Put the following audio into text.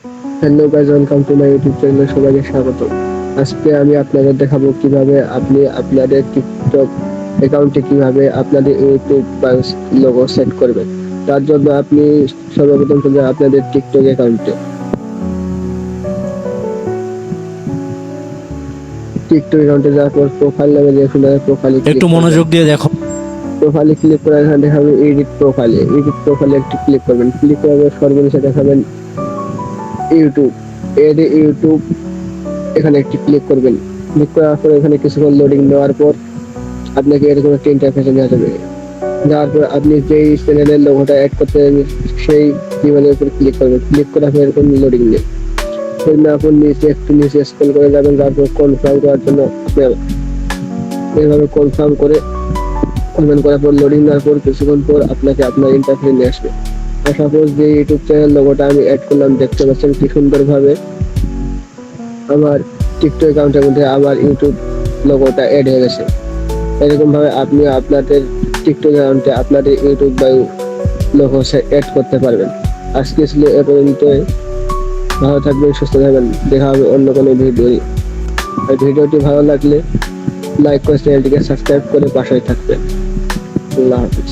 Hello guys, welcome to my YouTube চ্যানেলে সবাইকে স্বাগত। আজকে আমি আপনাদের দেখাবো কিভাবে আপনি আপনাদের টিকটক অ্যাকাউন্টে কিভাবে আপনাদের ইউটিউব বা লোগো সেট করবেন। তার জন্য আপনি সর্বপ্রথম চলে আপনাদের টিকটক অ্যাকাউন্টে। টিকটক অ্যাকাউন্টে যাওয়ার পর প্রোফাইল নামে যে প্রোফাইলে একটু ক্লিক করবেন। মনোযোগ দিয়ে দেখো। প্রোফাইলে ক্লিক করে এখানে দেখাবেন এডিট প্রোফাইলে একটি ক্লিক করবেন। ক্লিক করার সর্বনিচে দেখাবেন ইউটিউব, ইউটিউব এখানে একটি ক্লিক করবেন। ক্লিক করার পর এখানে কিছুক্ষণ লোডিং নেওয়ার পর আপনাকে এরকম একটা ইন্টারফেসে নিয়ে যাবে। যাওয়ার পর আপনি যেই চ্যানেলের লোগোটা অ্যাড করতে সেই ইমেলের উপর ক্লিক করবেন। ক্লিক করার পর এরকম লোডিং নেই। আপনি নিচে স্ক্রল করে যাবেন। তারপর কনফার্ম করার জন্য আপনি এইভাবে কনফার্ম করার পর লোডিং নেওয়ার পর কিছুক্ষণ পর আপনাকে আপনার ইন্টারফেসে নিয়ে আসবে। আর সাপোজ যে ইউটিউব চ্যানেল লোগোটা আমি অ্যাড করলাম, দেখতে পাচ্ছেন কি সুন্দরভাবে আমার টিকটক অ্যাকাউন্টের মধ্যে আমার ইউটিউব লোগোটা অ্যাড হয়ে গেছে। এরকম ভাবে আপনি আপনাদের টিকটক অ্যাকাউন্টে আপনাদের ইউটিউব বা লোগো অ্যাড করতে পারবেন। আজকে ছিল এ পর্যন্তই। ভালো থাকবেন, সুস্থ থাকবেন। দেখা হবে অন্য কোনো ভিডিও। ভিডিওটি ভালো লাগলে লাইক করে চ্যানেলটিকে সাবস্ক্রাইব করে পাশে থাকবেন। আল্লাহ হাফিজ।